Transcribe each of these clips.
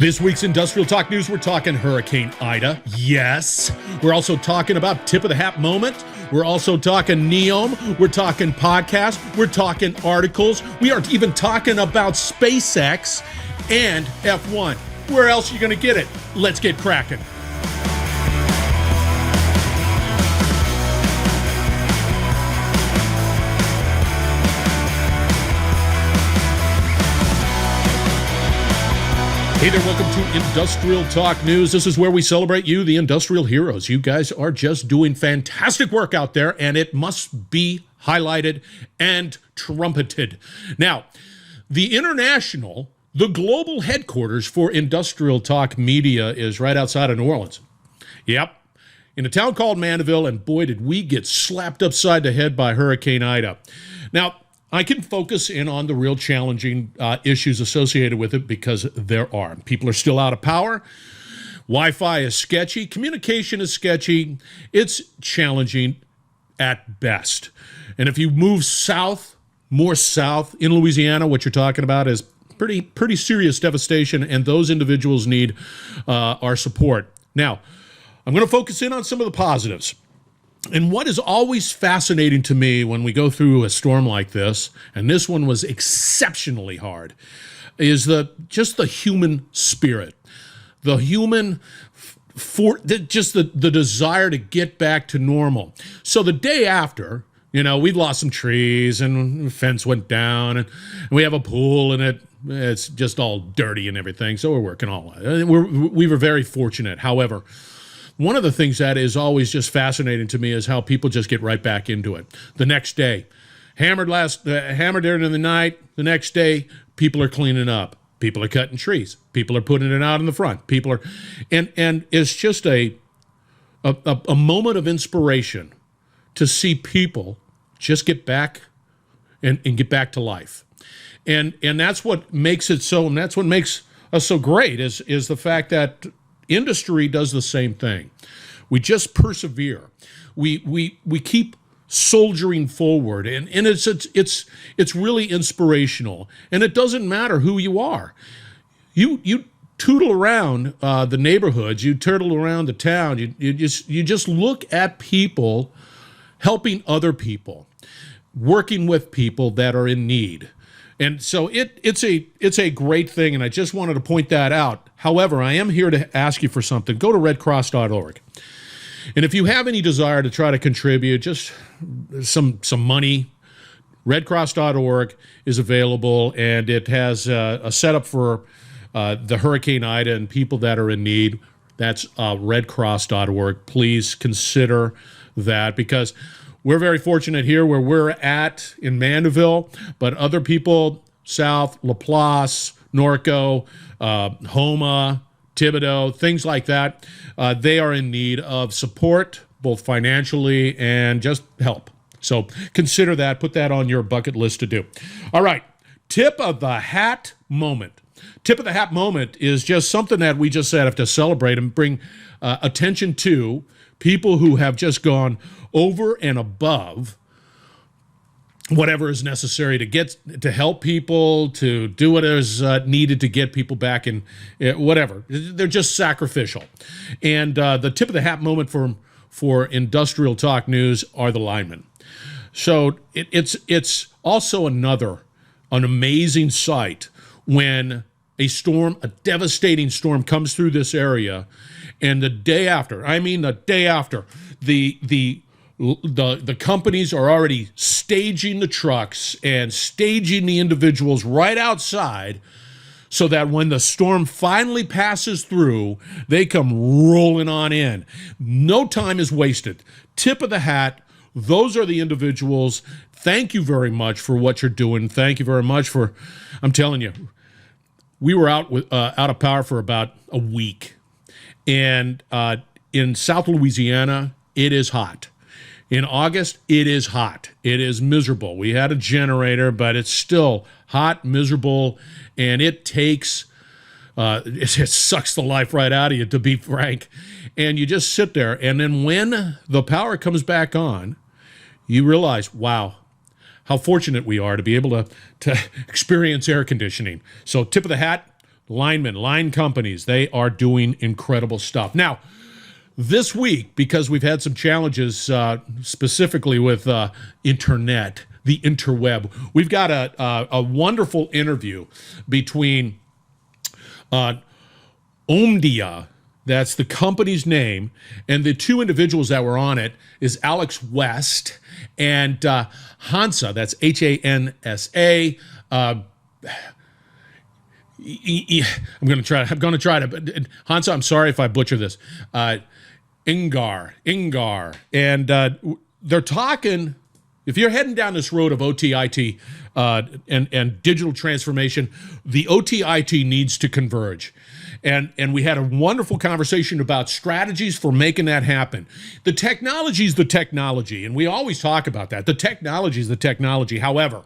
This week's Industrial Talk News, we're talking Hurricane Ida. Yes. We're also talking about Tip of the Hat moment. We're also talking NEOM. We're talking podcasts. We're talking articles. We are even talking about SpaceX and F1. Where else are you going to get it? Let's get cracking. Hey there, welcome to Industrial Talk News. This is where we celebrate you, the industrial heroes. You guys are just doing fantastic work out there, and it must be highlighted and trumpeted. Now, the global headquarters for Industrial Talk Media is right outside of New Orleans. Yep, in a town called Mandeville, and boy, did we get slapped upside the head by Hurricane Ida. Now, I can focus in on the real challenging issues associated with it because there are. People are still out of power. Wi-Fi is sketchy. Communication is sketchy. It's challenging at best. And if you move south, more south in Louisiana, what you're talking about is pretty serious devastation, and those individuals need our support. Now, I'm going to focus in on some of the positives. And what is always fascinating to me when we go through a storm like this, and this one was exceptionally hard, is just the human spirit, the human the desire to get back to normal. So the day after, we'd lost some trees and the fence went down, and we have a pool and it's just all dirty and everything. So we're working all that. We were very fortunate. However, one of the things that is always just fascinating to me is how people just get right back into it. The next day, hammered during the night. The next day, people are cleaning up. People are cutting trees. People are putting it out in the front. And it's just a moment of inspiration to see people just get back and get back to life. And that's what makes it so. And that's what makes us so great is the fact that industry does the same thing. We just persevere. We keep soldiering forward, and it's really inspirational. And it doesn't matter who you are. You tootle around the neighborhoods. You turtle around the town. You just look at people helping other people, working with people that are in need. And so it's a great thing, and I just wanted to point that out. However, I am here to ask you for something. Go to redcross.org. And if you have any desire to try to contribute, just some money, redcross.org is available, and it has a setup for the Hurricane Ida and people that are in need. That's redcross.org. Please consider that, because we're very fortunate here where we're at in Mandeville, but other people south, Laplace, Norco, Houma, Thibodaux, things like that, they are in need of support, both financially and just help. So consider that. Put that on your bucket list to do. All right, tip of the hat moment. Tip of the hat moment is just something that we just said have to celebrate and bring attention to people who have just gone over and above whatever is necessary to help people, to do what is needed to get people back in whatever. They're just sacrificial. And the tip of the hat moment for Industrial Talk News are the linemen. So it's also an amazing sight when a devastating storm comes through this area, and the day after, the companies are already staging the trucks and staging the individuals right outside so that when the storm finally passes through, they come rolling on in. No time is wasted. Tip of the hat. Those are the individuals. Thank you very much for what you're doing. Thank you very much I'm telling you, we were out of power for about a week. And in South Louisiana, it is hot. In August, it is hot. It is miserable. We had a generator, but it's still hot, miserable, and it takes, it sucks the life right out of you, to be frank. And you just sit there, and then when the power comes back on, you realize, wow, how fortunate we are to be able to experience air conditioning. So tip of the hat, line companies, they are doing incredible stuff. Now, this week, because we've had some challenges specifically with internet, the interweb, we've got a wonderful interview between Omedia, that's the company's name, and the two individuals that were on it is Alex West and Hansa, that's Hansa. I'm going to try to. Hansa, I'm sorry if I butcher this. Iyengar, and they're talking. If you're heading down this road of OT/IT and digital transformation, the OT/IT needs to converge. And we had a wonderful conversation about strategies for making that happen. The technology is the technology, and we always talk about that. The technology is the technology. However,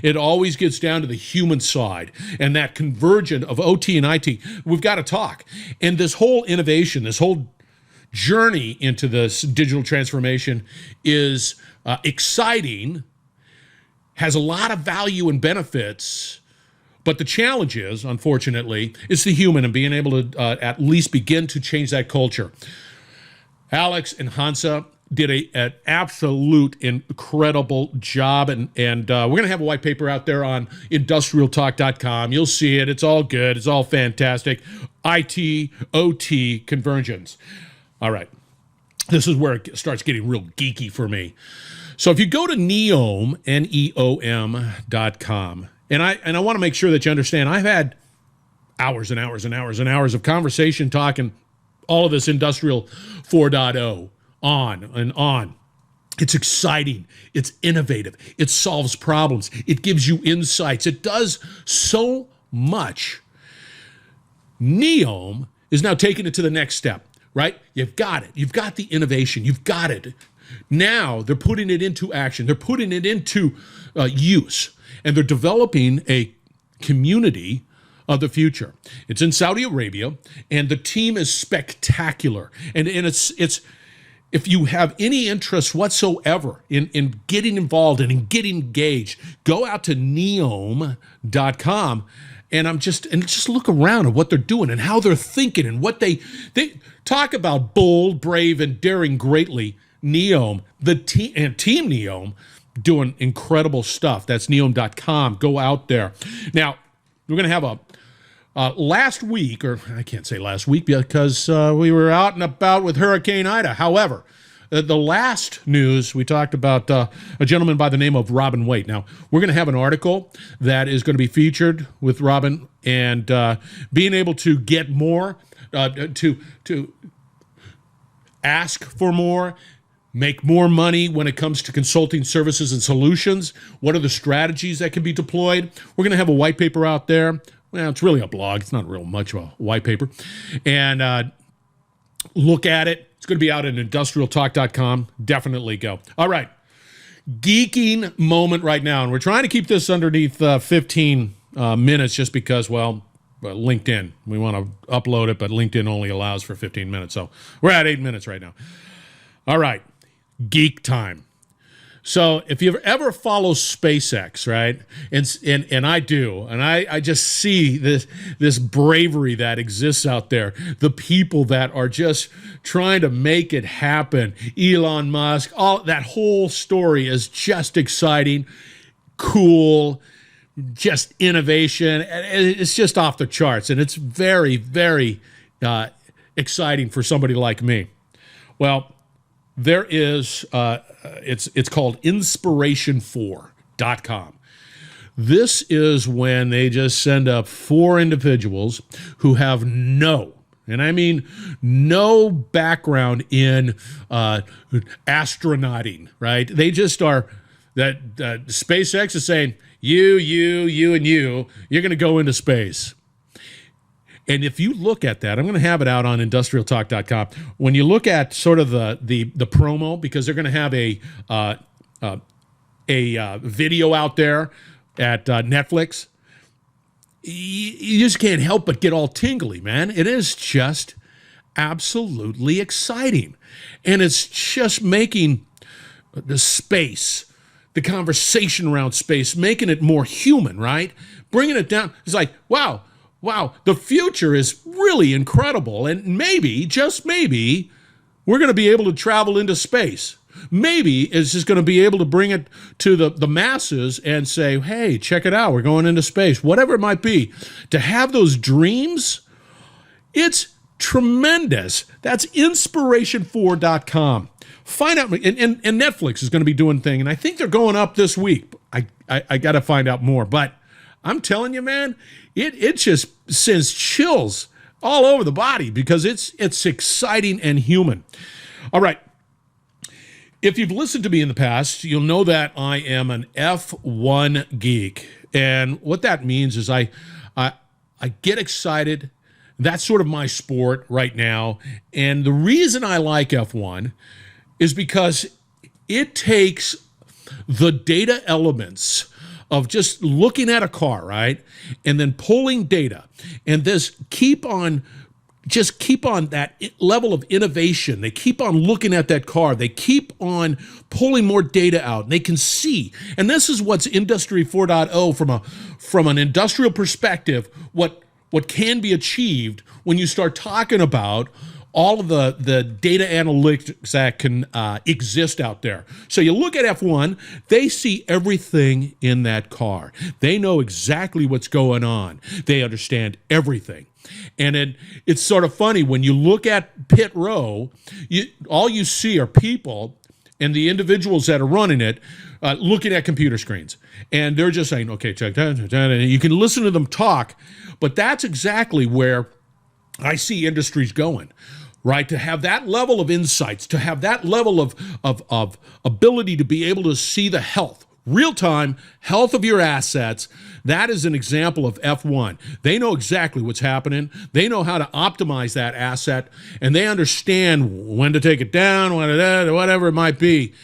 it always gets down to the human side and that convergence of OT and IT. We've got to talk. And this whole innovation, this whole journey into this digital transformation is exciting, has a lot of value and benefits. But the challenge is, unfortunately, it's the human and being able to at least begin to change that culture. Alex and Hansa did an absolute incredible job, and we're going to have a white paper out there on industrialtalk.com. You'll see it. It's all good. It's all fantastic. IT, OT, convergence. All right. This is where it starts getting real geeky for me. So if you go to NEOM, NEOM.com, and I want to make sure that you understand, I've had hours and hours and hours and hours of conversation talking all of this Industrial 4.0 on and on. It's exciting. It's innovative. It solves problems. It gives you insights. It does so much. NEOM is now taking it to the next step, right? You've got it. You've got the innovation. You've got it. Now they're putting it into action. They're putting it into use. And they're developing a community of the future. It's in Saudi Arabia, and the team is spectacular. And it's if you have any interest whatsoever in getting involved and in getting engaged, go out to neom.com and just look around at what they're doing and how they're thinking and what they talk about bold, brave, and daring greatly. NEOM, the team and Team NEOM, doing incredible stuff. That's neom.com. Go out there. Now, we're going to have last week, or I can't say last week because we were out and about with Hurricane Ida. However, the last news, we talked about a gentleman by the name of Robin Waite. Now, we're going to have an article that is going to be featured with Robin, and being able to get more, to ask for more, make more money when it comes to consulting services and solutions. What are the strategies that can be deployed? We're going to have a white paper out there. Well, it's really a blog. It's not real much of a white paper. And look at it. It's going to be out at industrialtalk.com. Definitely go. All right. Geeking moment right now. And we're trying to keep this underneath 15 minutes just because, well, LinkedIn. We want to upload it, but LinkedIn only allows for 15 minutes. So we're at 8 minutes right now. All right. Geek time. So if you ever follow SpaceX, right, and I do, and I just see this bravery that exists out there, the people that are just trying to make it happen, Elon Musk, all that whole story is just exciting, cool, just innovation. It's just off the charts, and it's very, very exciting for somebody like me. Well, there is, it's called inspiration4.com. This is when they just send up 4 individuals who have no background in astronauting, right? They just are, that SpaceX is saying, you, and you're going to go into space. And if you look at that, I'm going to have it out on industrialtalk.com. When you look at sort of the promo, because they're going to have a video out there at Netflix, you just can't help but get all tingly, man. It is just absolutely exciting. And it's just making the space, the conversation around space, making it more human, right? Bringing it down. It's like, wow. wow, the future is really incredible. And maybe, just maybe, we're going to be able to travel into space. Maybe it's just going to be able to bring it to the masses and say, hey, check it out. We're going into space, whatever it might be. To have those dreams, it's tremendous. That's inspiration4.com. Find out, and Netflix is going to be doing thing, and I think they're going up this week. I got to find out more, but I'm telling you, man, it just sends chills all over the body because it's exciting and human. All right. If you've listened to me in the past, you'll know that I am an F1 geek. And what that means is I get excited. That's sort of my sport right now. And the reason I like F1 is because it takes the data elements of just looking at a car, right? And then pulling data and this keep on that level of innovation. They keep on looking at that car. They keep on pulling more data out. And they can see. And this is what's Industry 4.0 from an industrial perspective, what can be achieved when you start talking about all of the data analytics that can exist out there. So you look at F1, they see everything in that car. They know exactly what's going on. They understand everything. And it's sort of funny when you look at pit row, all you see are people and the individuals that are running it looking at computer screens. And they're just saying, okay, check that, and you can listen to them talk. But that's exactly where I see industries going, right? To have that level of insights, to have that level of ability to be able to see the health, real-time health of your assets. That is an example of F1. They know exactly what's happening. They know how to optimize that asset, and they understand when to take it down, whatever it might be.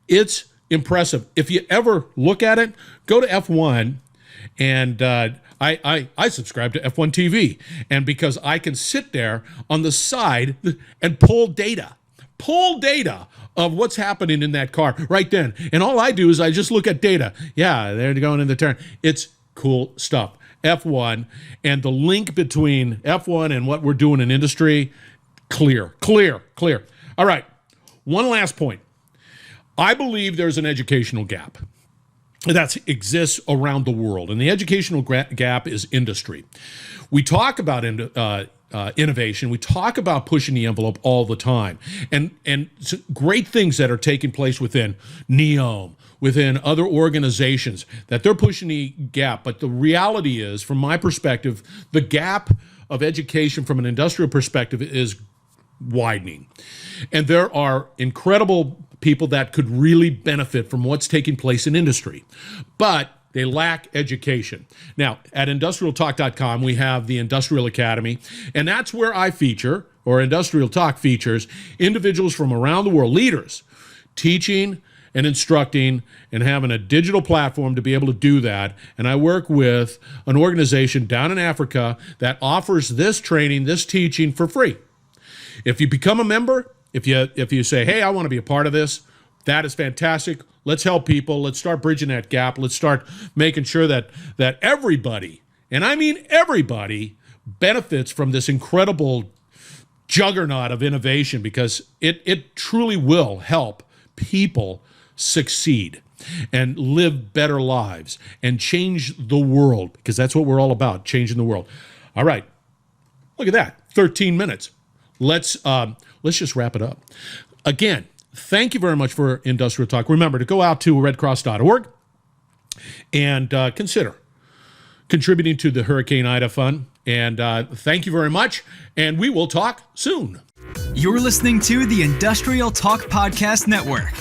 It's impressive. If you ever look at it, go to F1, and I subscribe to F1 TV, and because I can sit there on the side and pull data of what's happening in that car right then. And all I do is I just look at data. Yeah, they're going in the turn. It's cool stuff. F1 and the link between F1 and what we're doing in industry, clear. All right, one last point. I believe there's an educational gap that exists around the world, and the educational gap is industry. We talk about innovation. We talk about pushing the envelope all the time, and great things that are taking place within NEOM, within other organizations, that they're pushing the gap. But the reality is, from my perspective, the gap of education from an industrial perspective is widening. And there are incredible people that could really benefit from what's taking place in industry, but they lack education. Now, at industrialtalk.com, we have the Industrial Academy, and that's where I feature, or Industrial Talk features, individuals from around the world, leaders, teaching and instructing and having a digital platform to be able to do that. And I work with an organization down in Africa that offers this training, this teaching for free. If you become a member, if you say, hey, I want to be a part of this, that is fantastic. Let's help people. Let's start bridging that gap. Let's start making sure that everybody, and I mean everybody, benefits from this incredible juggernaut of innovation, because it truly will help people succeed and live better lives and change the world, because that's what we're all about, changing the world. All right. Look at that. 13 minutes. Let's just wrap it up. Again, thank you very much for Industrial Talk. Remember to go out to redcross.org and consider contributing to the Hurricane Ida Fund. And thank you very much, and we will talk soon. You're listening to the Industrial Talk Podcast Network.